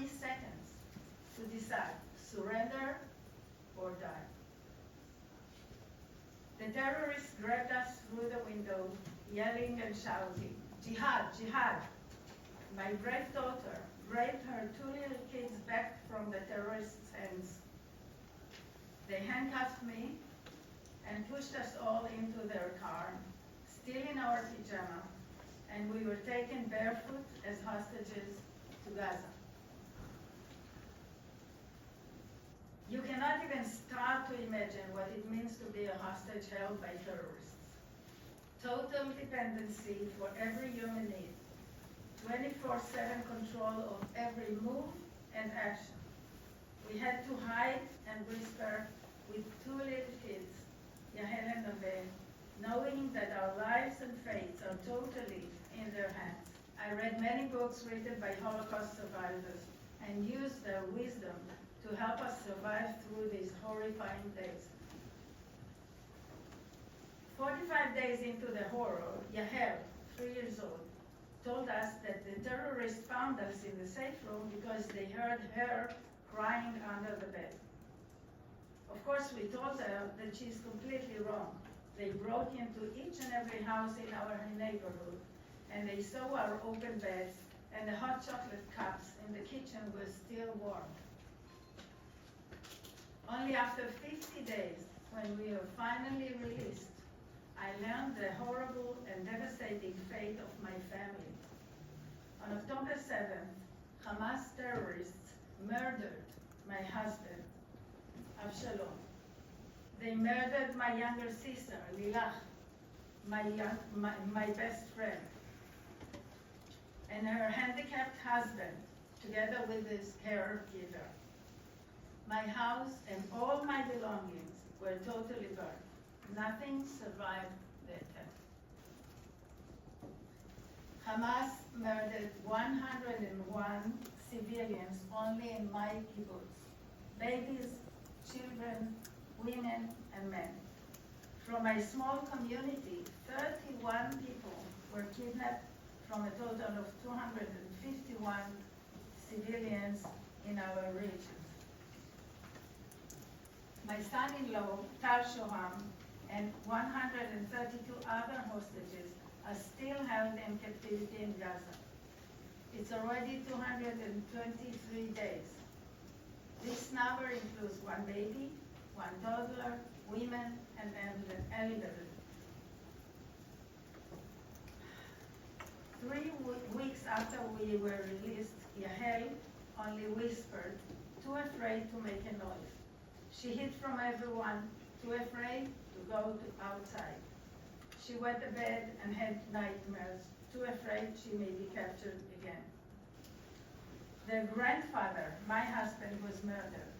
3 seconds to decide, surrender or die. The terrorists grabbed us through the window, yelling and shouting, "Jihad, jihad!" My brave daughter grabbed her 2 little kids back from the terrorists' hands. They handcuffed me and pushed us all into their car, still in our pajamas, and we were taken barefoot as hostages to Gaza. You cannot even start to imagine what it means to be a hostage held by terrorists. Total dependency for every human need, 24/7 control of every move and action. We had to hide and whisper with 2 little kids, Yahel and Nave, knowing that our lives and fates are totally in their hands. I read many books written by Holocaust survivors and used their wisdom to help us survive through these horrifying days. 45 days into the horror, Yahel, 3 years old, told us that the terrorists found us in the safe room because they heard her crying under the bed. Of course, we told her that she's completely wrong. They broke into each and every house in our neighborhood, and they saw our open beds, and the hot chocolate cups in the kitchen were still warm. Only after 50 days, when we were finally released, I learned the horrible and devastating fate of my family. On October 7th, Hamas terrorists murdered my husband, Avshalom. They murdered my younger sister, Lilach, my best friend, and her handicapped husband, together with his caregiver. My house and all my belongings were totally burned. Nothing survived the attack. Hamas murdered 101 civilians only in my kibbutz. Babies, children, women, and men. From my small community, 31 people were kidnapped from a total of 251 civilians in our region. My son-in-law, Tal Shoham, and 132 other hostages are still held in captivity in Gaza. It's already 223 days. This number includes 1 baby, 1 toddler, women, and elderly. 3 weeks after we were released, Yahel only whispered, too afraid to make a noise. She hid from everyone, too afraid to go outside. She wet the bed and had nightmares, too afraid she may be captured again. Their grandfather, my husband, was murdered.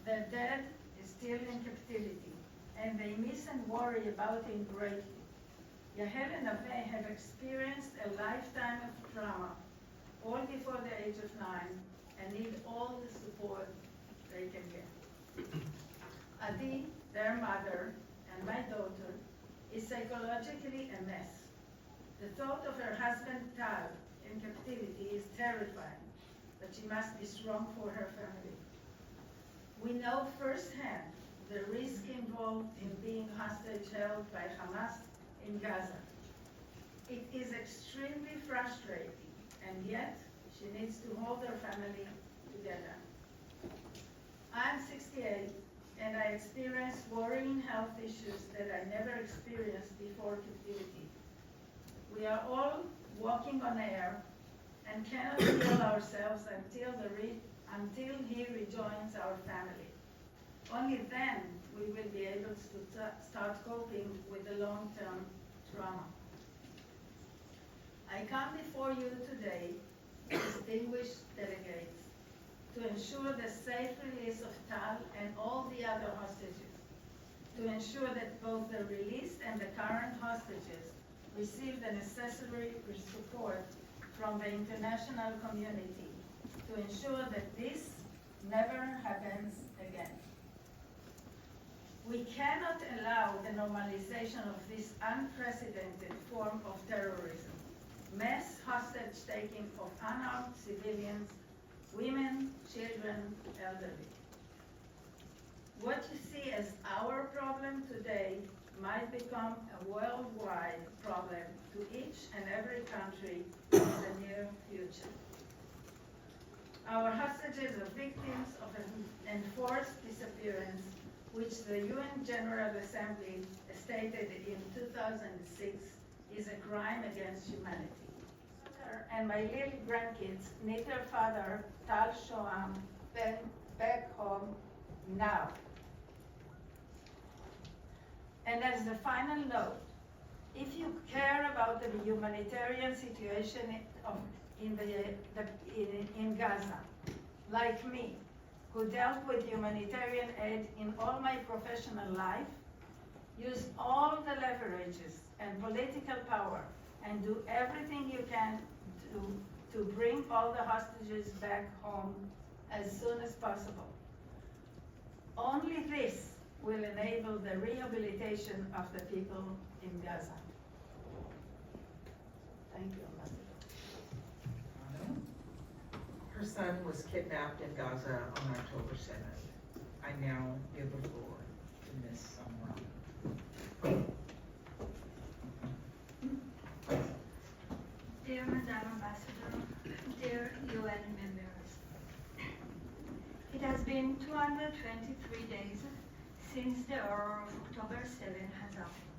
Their dad is still in captivity, and they miss and worry about him greatly. Yahel and Nave have experienced a lifetime of trauma, all before the age of 9, and need all the support they can get. Adi, their mother, and my daughter, is psychologically a mess. The thought of her husband, Tal, in captivity is terrifying, but she must be strong for her family. We know firsthand the risk involved in being hostage held by Hamas in Gaza. It is extremely frustrating, and yet she needs to hold her family together. I'm 68, and I experience worrying health issues that I never experienced before captivity. We are all walking on air and cannot heal ourselves until he rejoins our family. Only then we will be able to start coping with the long-term trauma. I come before you today, distinguished delegates, to ensure the safe release of Tal and all the other hostages, to ensure that both the released and the current hostages receive the necessary support from the international community, to ensure that this never happens again. We cannot allow the normalization of this unprecedented form of terrorism, mass hostage-taking of unarmed civilians, women, children, elderly. What you see as our problem today might become a worldwide problem to each and every country in the near future. Our hostages are victims of an enforced disappearance, which the UN General Assembly stated in 2006 is a crime against humanity. And my little grandkids need their father, Tal Shoam, back home now. And as the final note, if you care about the humanitarian situation in Gaza, like me, who dealt with humanitarian aid in all my professional life, use all the leverages and political power and do everything you can to bring all the hostages back home as soon as possible. Only this will enable the rehabilitation of the people in Gaza. Thank you, Ambassador. Her son was kidnapped in Gaza on October 7th. I now give the floor to Ms. Samerano. Dear Madam Ambassador, dear UN members, it has been 223 days since the horror of October 7 has happened.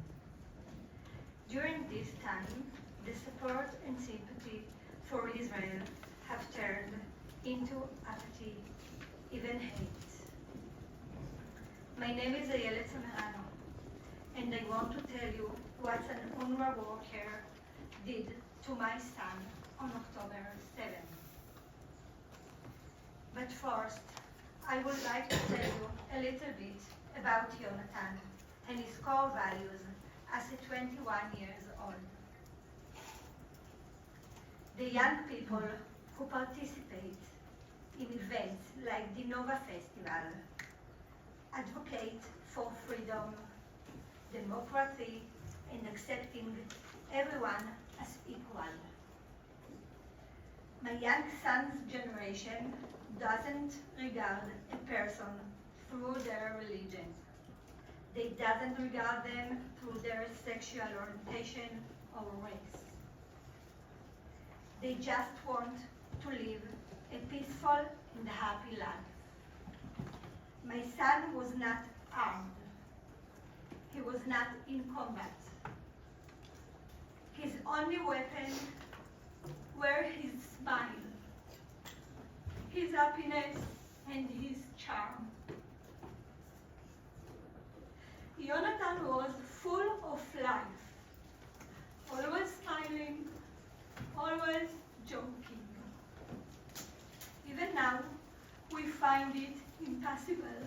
During this time, the support and sympathy for Israel have turned into apathy, even hate. My name is Ayelet Samerano, and I want to tell you what an UNRWA worker did to my son on October 7. But first, I would like to tell you a little bit about Jonathan and his core values as a 21 years old. The young people who participate in events like the Nova Festival advocate for freedom, democracy, and accepting everyone as equal. My young son's generation doesn't regard a person through their religion. They doesn't regard them through their sexual orientation or race. They just want to live a peaceful and happy life. My son was not armed. He was not in combat. His only weapon were his smile, his happiness, and his charm. Jonathan was full of life, always smiling, always joking. Even now, we find it impossible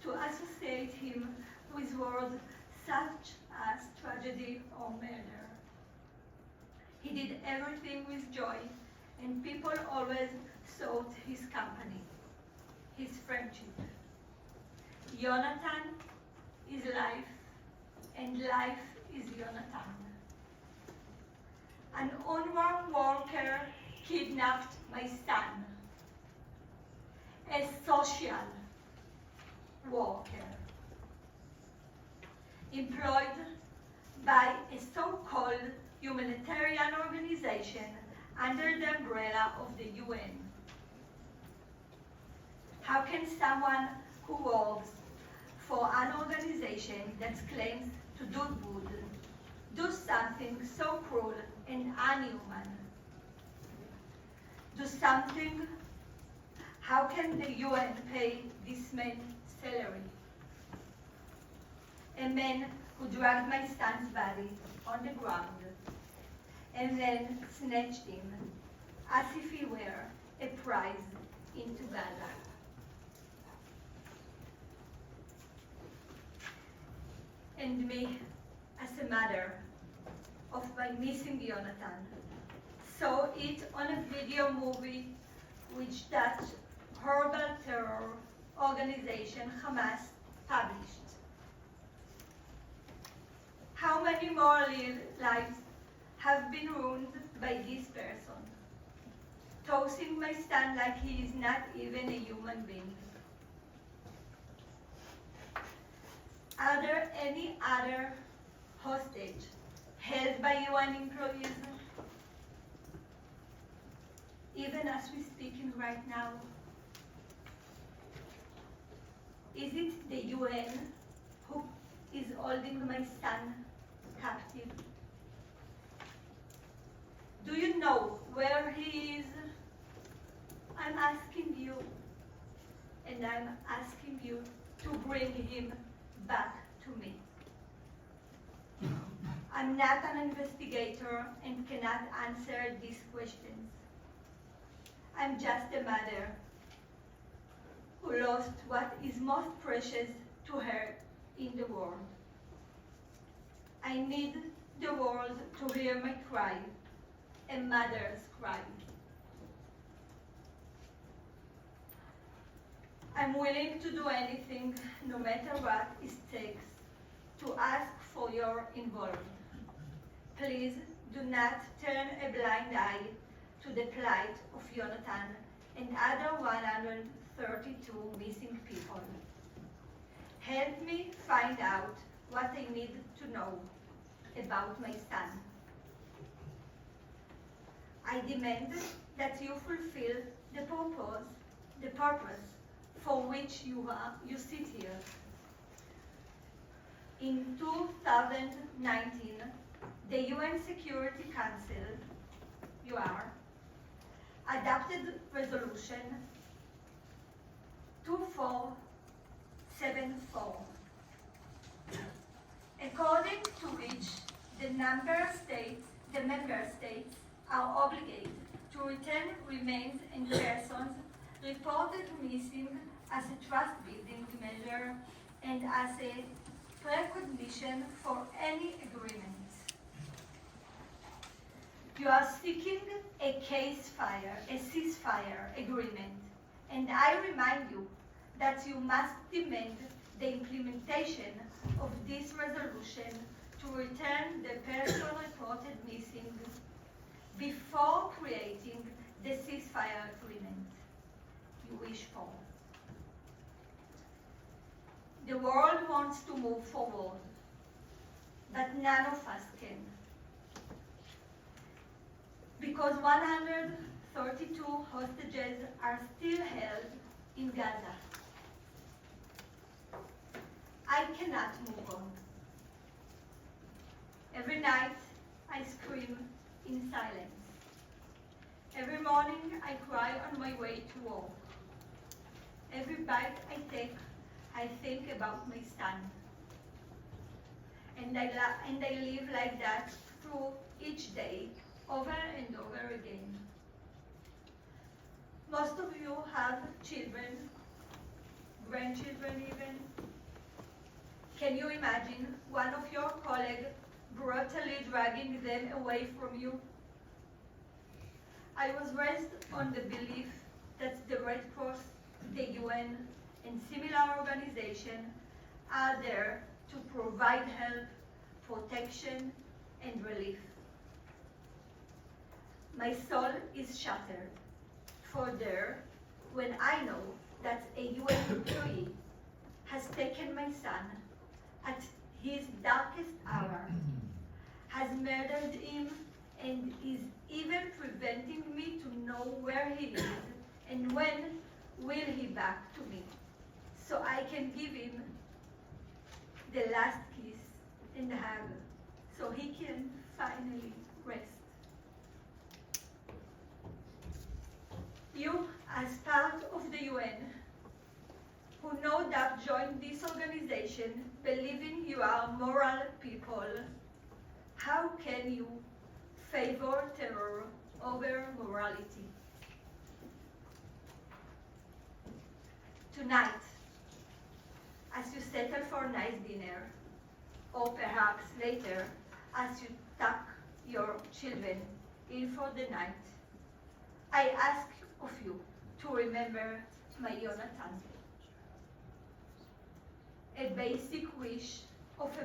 to associate him with words such as tragedy or murder. He did everything with joy, and people always sought his company, his friendship. Jonathan is life, and life is Jonathan. An UNRWA worker kidnapped my son, a social worker, employed by a so-called humanitarian organization under the umbrella of the UN. How can someone who works for an organization that claims to do good do something so cruel and inhuman? Do something? How can the UN pay this man salary? A man who dragged my son's body on the ground and then snatched him as if he were a prize into Gaza. And me, as a mother of my missing Jonathan, saw it on a video movie which that horrible terror organization Hamas published. How many more lives have been ruined by this person? tossing my son like he is not even a human being. Are there any other hostage held by UN employees? Even as we're speaking right now, is it the UN who is holding my son captive? Do you know where he is? I'm asking you, and I'm asking you to bring him back to me. I'm not an investigator and cannot answer these questions. I'm just a mother who lost what is most precious to her in the world. I need the world to hear my cry, a mother's cry. I'm willing to do anything, no matter what it takes, to ask for your involvement. Please do not turn a blind eye to the plight of Jonathan and other 132 missing people. Help me find out what I need to know about my son. I demand that you fulfill the purpose for which you sit here. In 2019, the UN Security Council, adopted resolution 2474, according to which the member states are obligated to return remains and persons reported missing as a trust-building measure and as a precondition for any agreement. You are seeking a ceasefire agreement, and I remind you that you must demand the implementation of this resolution to return the person reported missing before creating the ceasefire agreement you wish for. The world wants to move forward, but none of us can. Because 132 hostages are still held in Gaza. I cannot move on. Every night I scream in silence. Every morning I cry on my way to work. Every bite I take, I think about my son. And I live like that through each day, over and over again. Most of you have children, grandchildren even. Can you imagine one of your colleagues brutally dragging them away from you? I was raised on the belief that the Red Cross, the UN, and similar organizations are there to provide help, protection, and relief. My soul is shattered for there when I know that a UN employee has taken my son at his darkest hour, has murdered him, and is even preventing me to know where he is and when will he back to me, so I can give him the last kiss and hug, so he can finally rest. You, as part of the UN, who no doubt joined this organization believing you are moral people, how can you favor terror over morality? Tonight, as you settle for a nice dinner, or perhaps later, as you tuck your children in for the night, I ask of you to remember my Jonathan. A basic wish of a